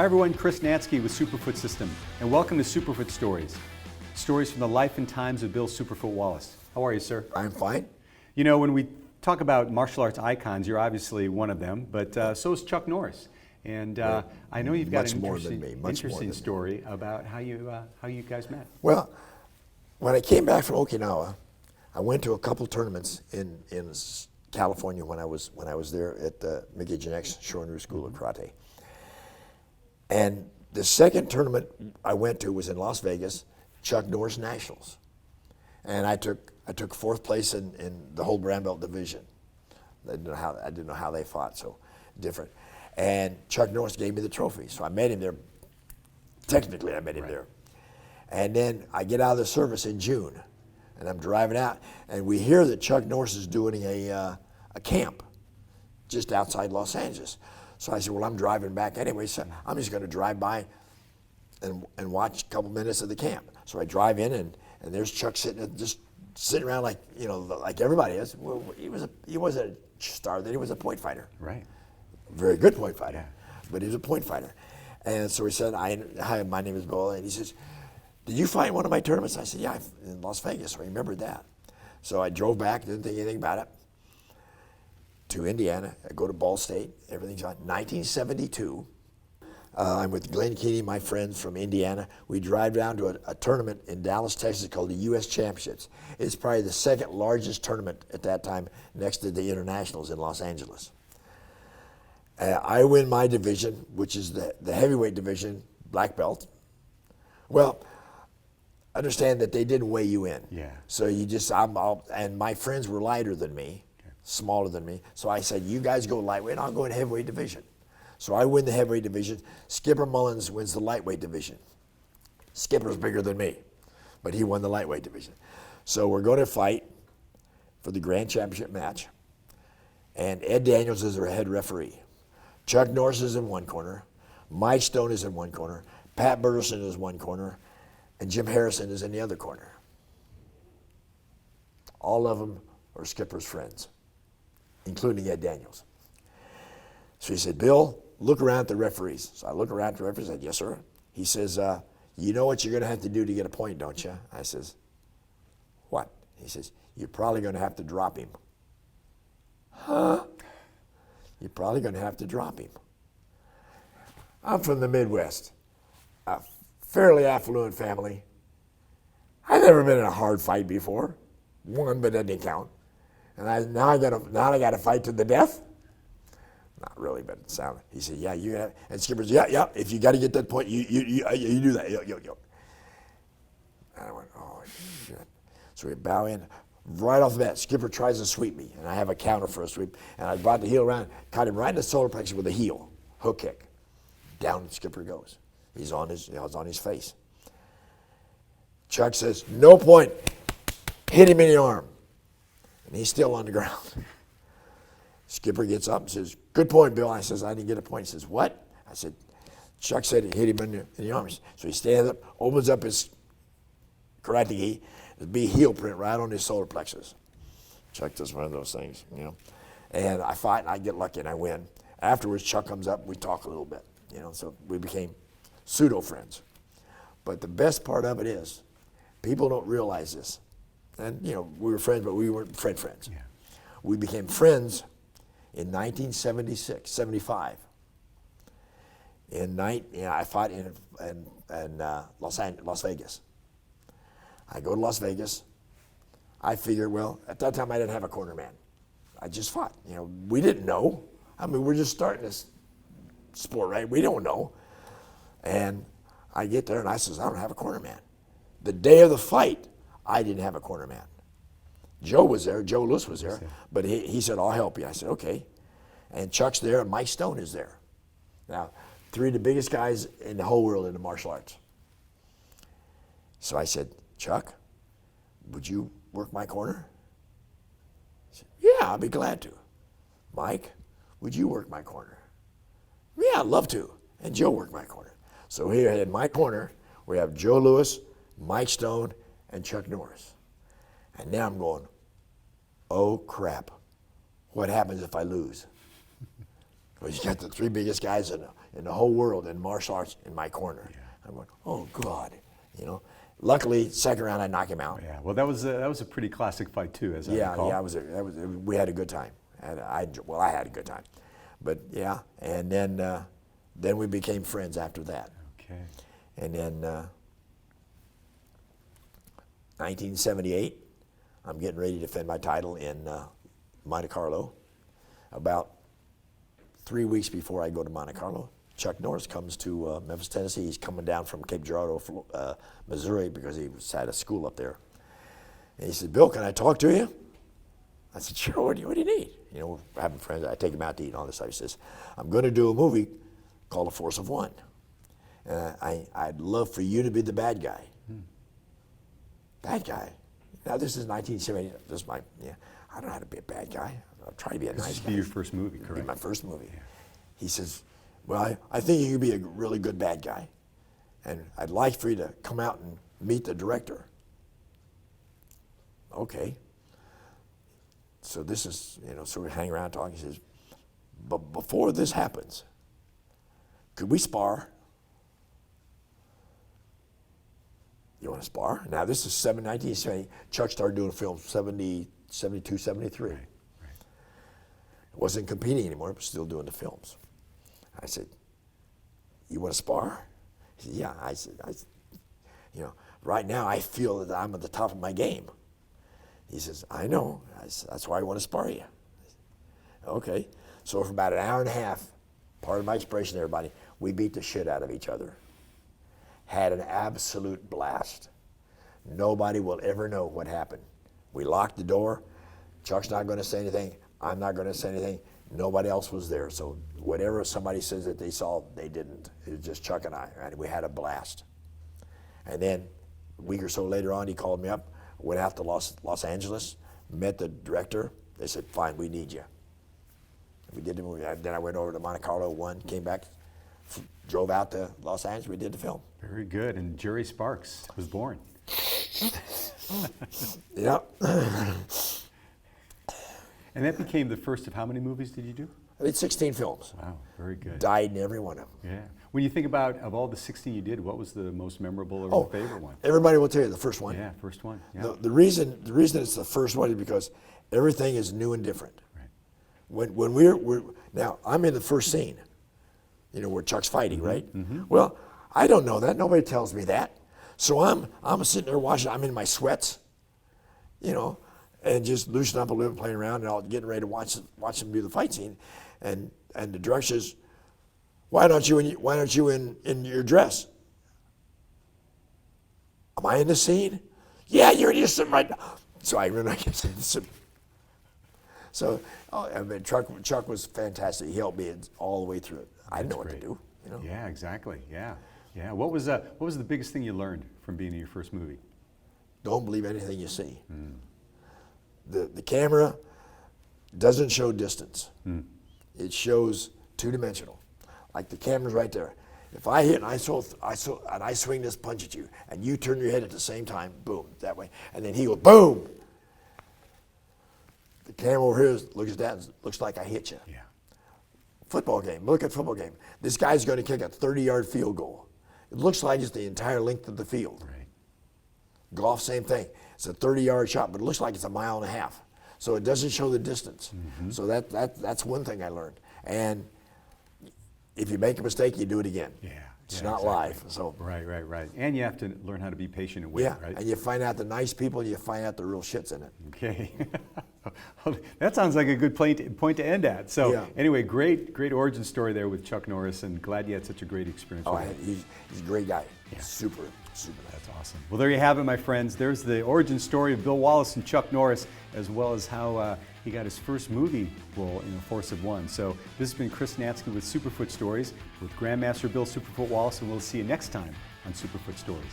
everyone, Chris Nansky with Superfoot System, and welcome to Superfoot Stories. Stories from the life and times of Bill Superfoot Wallace. How are you, sir? I'm fine. You know, when we talk about martial arts icons, you're obviously one of them, but so is Chuck Norris. And I know you've got an interesting story about how you guys met. Well, when I came back from Okinawa, I went to a couple tournaments in California when I was there at the McGidgeon Shorin School of Karate. And the second tournament I went to was in Las Vegas, Chuck Norris Nationals, and I took fourth place in the whole brown belt division. I didn't know how they fought, so different. And Chuck Norris gave me the trophy, so I met him there. Technically, I met him there. And then I get out of the service in June, and I'm driving out, and we hear that Chuck Norris is doing a camp just outside Los Angeles. So I said, well, I'm driving back anyway, so I'm just going to drive by and watch a couple minutes of the camp. So I drive in, and there's Chuck sitting around like like everybody is. Well, he wasn't a star then; he was a point fighter. Right. Very good point fighter, but he was a point fighter. And so he said, "Hi, my name is Bill," and he says, "Did you fight one of my tournaments?" I said, "Yeah, in Las Vegas." So I remembered that. So I drove back, didn't think anything about it, to Indiana. I go to Ball State. Everything's on. 1972. I'm with Glenn Keeney, my friends from Indiana. We drive down to a tournament in Dallas, Texas called the U.S. Championships. It's probably the second largest tournament at that time next to the Internationals in Los Angeles. I win my division, which is the heavyweight division, black belt. Well, understand that they didn't weigh you in. Yeah. So and my friends were lighter than me, smaller than me. So I said, you guys go lightweight, and I'll go in heavyweight division. So I win the heavyweight division. Skipper Mullins wins the lightweight division. Skipper's bigger than me, but he won the lightweight division. So we're going to fight for the grand championship match, and Ed Daniels is our head referee. Chuck Norris is in one corner, Mike Stone is in one corner, Pat Burleson is one corner, and Jim Harrison is in the other corner. All of them are Skipper's friends, including Ed Daniels. So he said, Bill, look around at the referees. So I look around at the referees. I said, yes, sir. He says, you know what you're going to have to do to get a point, don't you? I says, what? He says, you're probably going to have to drop him. Huh? You're probably going to have to drop him. I'm from the Midwest, a fairly affluent family. I've never been in a hard fight before. One, but that didn't count. And now I got to fight to the death? Not really, but it sounded. He said, yeah, you got. And Skipper said, yeah. If you got to get that point, you do that. Yo. And I went, oh shit. So we bow in. Right off the bat, Skipper tries to sweep me, and I have a counter for a sweep. And I brought the heel around, caught him right in the solar plexus with a heel, hook kick. Down Skipper goes. He's on his face. Chuck says, no point. Hit him in the arm. And he's still on the ground. Skipper gets up and says, good point, Bill. I says, I didn't get a point. He says, what? I said, Chuck said he hit him in the arms. So he stands up, opens up his karate gi. There'd be a heel print right on his solar plexus. Chuck does one of those things, And I fight, and I get lucky, and I win. Afterwards, Chuck comes up, and we talk a little bit, So we became pseudo-friends. But the best part of it is, people don't realize this. And, we were friends, but we weren't friends. Yeah. We became friends in 1976, 75. I fought in Las Vegas. I go to Las Vegas. I figured, well, at that time I didn't have a corner man. I just fought. We didn't know. I mean, we're just starting this sport, right? We don't know. And I get there and I says, I don't have a corner man. The day of the fight, I didn't have a corner man. Joe was there, Joe Lewis was there, but he said, I'll help you. I said, okay. And Chuck's there and Mike Stone is there. Now, three of the biggest guys in the whole world in the martial arts. So I said, Chuck, would you work my corner? He said, yeah, I'd be glad to. Mike, would you work my corner? Yeah, I'd love to. And Joe worked my corner. So here in my corner, we have Joe Lewis, Mike Stone, and Chuck Norris. And now I'm going, oh crap, what happens if I lose? Well, you got the three biggest guys in the whole world in martial arts in my corner. Yeah. I'm going, oh God, you know. Luckily, second round I knock him out. Yeah, well, that was a pretty classic fight too, as I recall. Yeah, we had a good time. And I had a good time, but yeah, and then we became friends after that. Okay. And then 1978, I'm getting ready to defend my title in Monte Carlo. About 3 weeks before I go to Monte Carlo, Chuck Norris comes to Memphis, Tennessee. He's coming down from Cape Girardeau, Missouri, because he was at a school up there. And he said, Bill, can I talk to you? I said, sure, what do you need? You know, we're having friends. I take him out to eat and all this stuff. He says, I'm going to do a movie called A Force of One. I'd love for you to be the bad guy. Bad guy? Now, this is 1970. This is I don't know how to be a bad guy. I'll try to be a nice guy. This would be your first movie, correct? It'd be my first movie. Yeah. He says, well, I think you could be a really good bad guy. And I'd like for you to come out and meet the director. Okay. So this is, so we hang around talking. He says, but before this happens, could we spar? You want to spar? Now this is 1970. Chuck started doing film 70, 72, 73. Right. Wasn't competing anymore, but still doing the films. I said, you want to spar? He said, yeah. I said, right now I feel that I'm at the top of my game. He says, I know. That's why I want to spar you. Said, okay. So for about an hour and a half, part of my expression, everybody, we beat the shit out of each other. Had an absolute blast. Nobody will ever know what happened. We locked the door. Chuck's not going to say anything. I'm not going to say anything. Nobody else was there. So whatever somebody says that they saw, they didn't. It was just Chuck and I, and we had a blast. And then a week or so later on, he called me up, went out to Los Angeles, met the director. They said, fine, we need you. We did the movie. Then I went over to Monte Carlo, won, came back, drove out to Los Angeles, we did the film. Very good, and Jerry Sparks was born. Yeah. And that became the first of how many movies did you do? I did 16 films. Wow, very good. Died in every one of them. Yeah. When you think about, of all the 16 you did, what was the most memorable or the favorite one? Everybody will tell you the first one. Yeah, first one. Yeah. The reason it's the first one is because everything is new and different. Right. When we're now, I'm in the first scene, where Chuck's fighting, right? Mm-hmm. Well, I don't know that. Nobody tells me that. So I'm sitting there watching. I'm in my sweats, and just loosening up a little, playing around, and all getting ready to watch them do the fight scene, and the director says, "Why don't you in your dress?" Am I in the scene? Yeah, you're in your scene right now. So I remember I kept saying, so Chuck was fantastic. He helped me all the way through it. I didn't know what to do. Yeah, exactly. Yeah. What was the biggest thing you learned from being in your first movie? Don't believe anything you see. The camera doesn't show distance. It shows two-dimensional. Like the camera's right there. If I hit and I swing this punch at you, and you turn your head at the same time, boom, that way, and then he goes, boom. The camera over here looks at that and looks like I hit you. Yeah. Football game. Look at football game. This guy's going to kick a 30-yard field goal. It looks like it's the entire length of the field. Right. Golf, same thing. It's a 30-yard shot, but it looks like it's a mile and a half. So it doesn't show the distance. Mm-hmm. So that's one thing I learned. And if you make a mistake, you do it again. Yeah. It's not live. So Right. And you have to learn how to be patient and wait, right? And you find out the nice people, and you find out the real shits in it. Okay. That sounds like a good point to end at. So anyway, great origin story there with Chuck Norris, and glad you had such a great experience with him. He's a great guy. Yeah. Super. That's awesome. Well, there you have it, my friends. There's the origin story of Bill Wallace and Chuck Norris, as well as how he got his first movie role in A Force of One. So this has been Chris Natsky with Superfoot Stories with Grandmaster Bill Superfoot Wallace, and we'll see you next time on Superfoot Stories.